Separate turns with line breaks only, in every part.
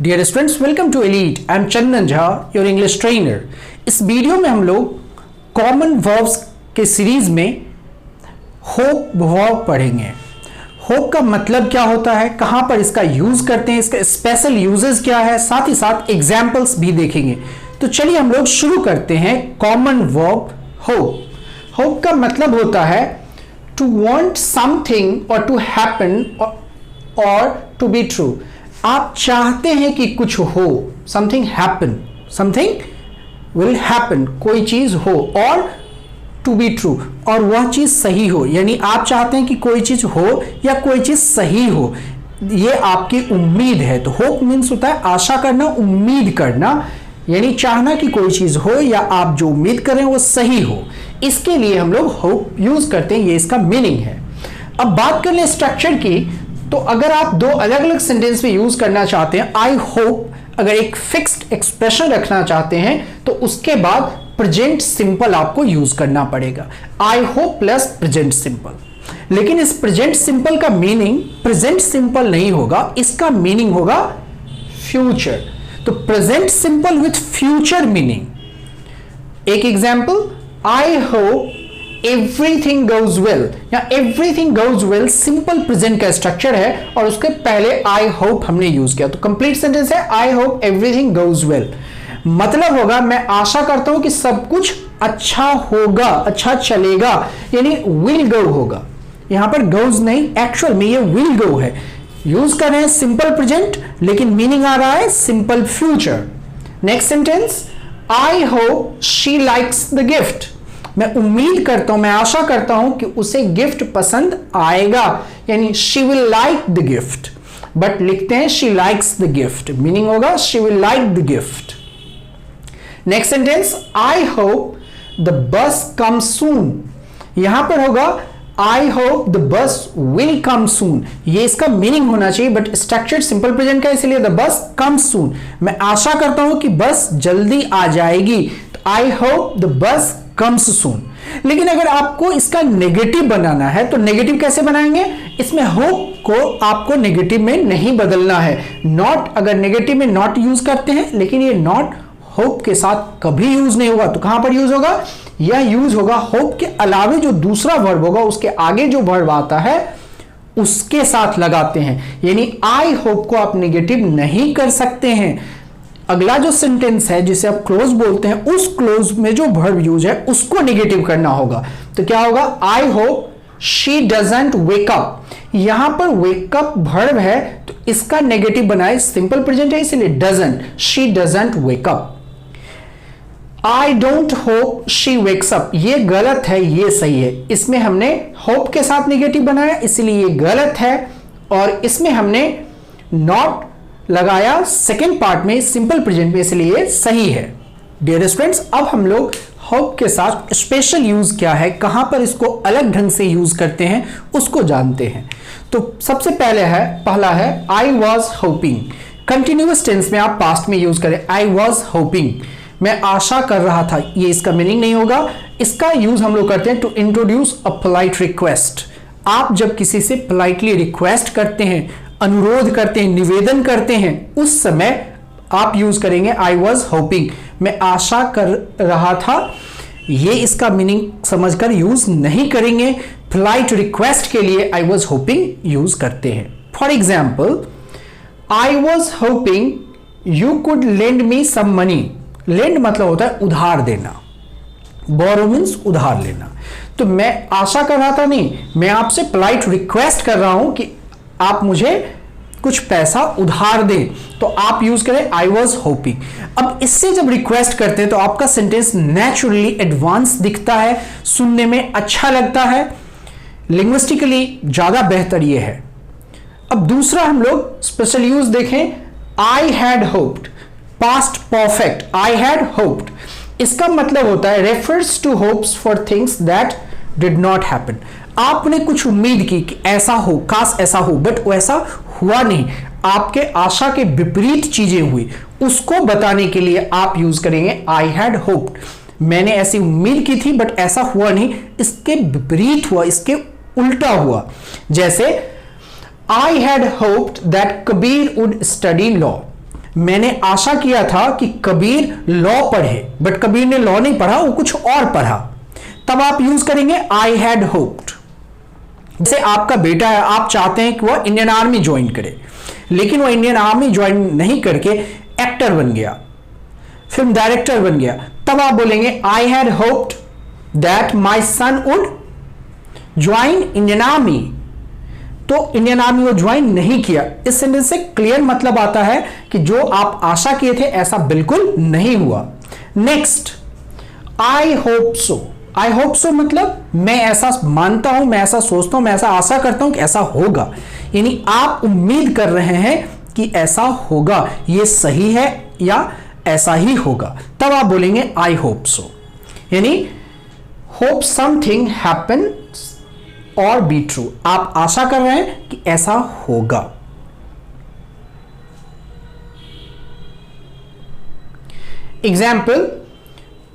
Dear students, welcome to Elite. I am Chandan Jha, your English trainer. इस video में हम लोग कॉमन वर्ब्स के सीरीज में होप वर्ब पढ़ेंगे। होप का मतलब क्या होता है, कहां पर इसका यूज करते हैं, इसके स्पेशल यूजेस क्या है, साथ ही साथ एग्जाम्पल्स भी देखेंगे। तो चलिए हम लोग शुरू करते हैं। Common verb hope. होप का मतलब होता है टू वांट समथिंग और टू हैपन और टू बी ट्रू। आप चाहते हैं कि कुछ हो, something happen, something will happen, कोई चीज हो, और टू बी ट्रू, और वह चीज सही हो। यानी आप चाहते हैं कि कोई चीज हो या कोई चीज सही हो, ये आपकी उम्मीद है। तो होप मीन्स होता है आशा करना, उम्मीद करना, यानी चाहना कि कोई चीज हो या आप जो उम्मीद कर रहे हैं वो सही हो। इसके लिए हम लोग होप यूज करते हैं, ये इसका मीनिंग है। अब बात कर लें स्ट्रक्चर की, तो अगर आप दो अलग अलग सेंटेंस में यूज करना चाहते हैं, आई होप, अगर एक फिक्स्ड एक्सप्रेशन रखना चाहते हैं तो उसके बाद प्रेजेंट सिंपल आपको यूज करना पड़ेगा। I hope plus present simple. लेकिन इस प्रेजेंट सिंपल का मीनिंग प्रेजेंट सिंपल नहीं होगा, इसका मीनिंग होगा फ्यूचर। तो present simple with future meaning. एक example, I hope everything goes well, या everything goes well simple present का स्ट्रक्चर है और उसके पहले आई होप हमने यूज किया। तो कंप्लीट सेंटेंस है आई होप एवरीथिंग गोज वेल। मतलब होगा मैं आशा करता हूं कि सब कुछ अच्छा होगा, अच्छा चलेगा, यानी विल गो होगा। यहां पर गोज नहीं, एक्चुअल में ये विल गो है। यूज कर रहे हैं सिंपल प्रेजेंट, लेकिन मीनिंग आ रहा है simple future. Next sentence, I hope she likes the gift. मैं उम्मीद करता हूं, मैं आशा करता हूं कि उसे गिफ्ट पसंद आएगा, यानी she will like the gift. But लिखते हैं she likes the gift, meaning होगा she will like the gift. Next sentence, I hope the bus come soon. यहां पर होगा I hope the bus will come soon, ये इसका meaning होना चाहिए, बट स्ट्रक्चर सिंपल प्रेजेंट का, इसलिए द बस कम सून। मैं आशा करता हूं कि बस जल्दी आ जाएगी, तो I hope the bus comes soon. लेकिन अगर आपको इसका नेगेटिव बनाना है तो नेगेटिव कैसे बनाएंगे, इसमें होप को आपको नेगेटिव में नहीं बदलना है। नॉट, अगर नेगेटिव में नॉट यूज करते हैं, लेकिन ये नॉट होप के साथ कभी यूज नहीं होगा, तो कहां पर यूज होगा, यह यूज होगा होप के अलावे जो दूसरा वर्ब होगा उसके आगे जो वर्ब आता है उसके साथ लगाते हैं। यानी आई होप को आप नेगेटिव नहीं कर सकते हैं। अगला जो सेंटेंस है जिसे आप क्लोज बोलते हैं, उस क्लोज में जो वर्ब यूज है उसको नेगेटिव करना होगा। तो क्या होगा, I hope she doesn't wake up. यहां पर वेक अप वर्ब है तो इसका नेगेटिव बनाए, सिंपल प्रेजेंट है इसलिए doesn't, she doesn't wake up. I don't hope she wakes up, ये गलत है, ये सही है। इसमें हमने होप के साथ नेगेटिव बनाया इसलिए ये गलत है, और इसमें हमने नॉट लगाया सेकेंड पार्ट में सिंपल प्रेजेंट में, इसलिए सही है। डियर स्टूडेंट्स, अब हम लोग होप के साथ स्पेशल यूज क्या है, कहां पर इसको अलग ढंग से यूज करते हैं उसको जानते हैं। तो सबसे पहला है I was hoping. Continuous tense में आप पास्ट में यूज करें, आई वॉज होपिंग, मैं आशा कर रहा था, ये इसका मीनिंग नहीं होगा। इसका यूज हम लोग करते हैं to introduce a polite request. आप जब किसी से पोलाइटली रिक्वेस्ट करते हैं, अनुरोध करते हैं, निवेदन करते हैं, उस समय आप यूज करेंगे आई वॉज होपिंग, मैं आशा कर रहा था। ये इसका मीनिंग समझकर यूज नहीं करेंगे। पोलाइट रिक्वेस्ट के लिए आई वॉज होपिंग यूज करते हैं। For example, I was hoping you could lend me some money. Lend मतलब होता है उधार देना, बोरो मीन्स उधार लेना। तो मैं आशा कर रहा था नहीं, मैं आपसे पोलाइट रिक्वेस्ट कर रहा हूं कि आप मुझे कुछ पैसा उधार दें, तो आप यूज करें आई वॉज होपिंग। अब इससे जब रिक्वेस्ट करते हैं तो आपका सेंटेंस नेचुरली एडवांस दिखता है, सुनने में अच्छा लगता है, लिंग्विस्टिकली ज्यादा बेहतर ये है। अब दूसरा हम लोग स्पेशल यूज देखें, I had hoped, past perfect, I had hoped. इसका मतलब होता है refers to hopes for things that did not happen. आपने कुछ उम्मीद की कि ऐसा हो, काश ऐसा हो, बट वैसा हुआ नहीं, आपके आशा के विपरीत चीजें हुई, उसको बताने के लिए आप यूज करेंगे आई हैड होप्ड। मैंने ऐसी उम्मीद की थी बट ऐसा हुआ नहीं, इसके विपरीत हुआ, इसके उल्टा हुआ। जैसे आई had hoped that Kabir would study law. मैंने आशा किया था कि कबीर लॉ पढ़े, बट कबीर ने लॉ नहीं पढ़ा, वो कुछ और पढ़ा। तब आप यूज करेंगे आई हैड होप्ड। जैसे आपका बेटा है, आप चाहते हैं कि वह इंडियन आर्मी ज्वाइन करे, लेकिन वह इंडियन आर्मी ज्वाइन नहीं करके एक्टर बन गया, फिल्म डायरेक्टर बन गया। तब आप बोलेंगे I had hoped that my son would join Indian army. तो इंडियन आर्मी वो ज्वाइन नहीं किया। इस सेंटेंस से क्लियर मतलब आता है कि जो आप आशा किए थे ऐसा बिल्कुल नहीं हुआ। Next, I hope so. I hope so मतलब मैं ऐसा मानता हूं, मैं ऐसा सोचता हूं, मैं ऐसा आशा करता हूं कि ऐसा होगा, यानी आप उम्मीद कर रहे हैं कि ऐसा होगा, ये सही है या ऐसा ही होगा। तब आप बोलेंगे आई होप सो, यानी होप समथिंग हैपन और बी ट्रू। आप आशा कर रहे हैं कि ऐसा होगा। एग्जाम्पल,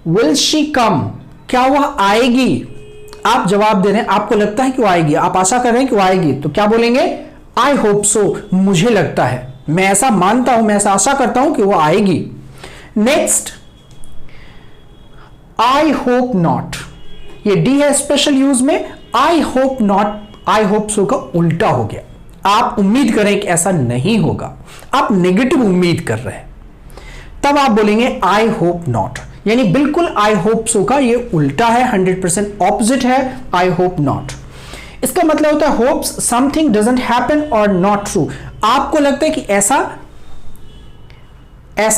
विल शी कम, क्या वह आएगी? आप जवाब दे रहे हैं, आपको लगता है कि वो आएगी, आप आशा कर रहे हैं कि वो आएगी, तो क्या बोलेंगे? आई होप सो, मुझे लगता है, मैं ऐसा मानता हूं, मैं ऐसा आशा करता हूं कि वो आएगी। नेक्स्ट, आई होप नॉट, ये डी है स्पेशल यूज में। I hope not, I hope so का उल्टा हो गया। आप उम्मीद करें कि ऐसा नहीं होगा, आप नेगेटिव उम्मीद कर रहे हैं, तब आप बोलेंगे आई होप नॉट, यानी बिल्कुल आई होप सो का ये उल्टा है, 100% ऑपोजिट है आई होप नॉट। इसका मतलब होता है होप्स समथिंग डजंट हैपन और नॉट ट्रू। आपको लगता है कि ऐसा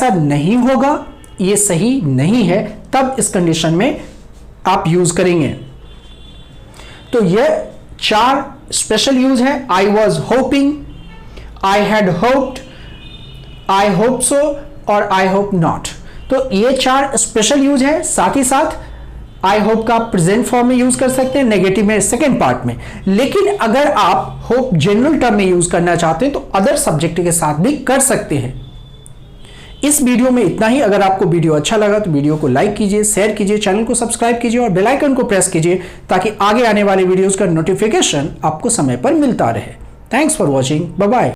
नहीं होगा, ये सही नहीं है, तब इस कंडीशन में आप यूज करेंगे। तो ये 4 स्पेशल यूज है, I was hopping, I had hoped, I hope so और आई होप नॉट। तो ये 4 स्पेशल यूज है। साथ ही साथ आई होप का प्रेजेंट फॉर्म में यूज कर सकते हैं, नेगेटिव में सेकेंड पार्ट में। लेकिन अगर आप होप जनरल टर्म में यूज करना चाहते हैं तो अदर सब्जेक्ट के साथ भी कर सकते हैं। इस वीडियो में इतना ही। अगर आपको वीडियो अच्छा लगा तो वीडियो को लाइक कीजिए, शेयर कीजिए, चैनल को सब्सक्राइब कीजिए और बेल आइकन को प्रेस कीजिए ताकि आगे आने वाले वीडियोस का नोटिफिकेशन आपको समय पर मिलता रहे। Thanks for watching, bye bye.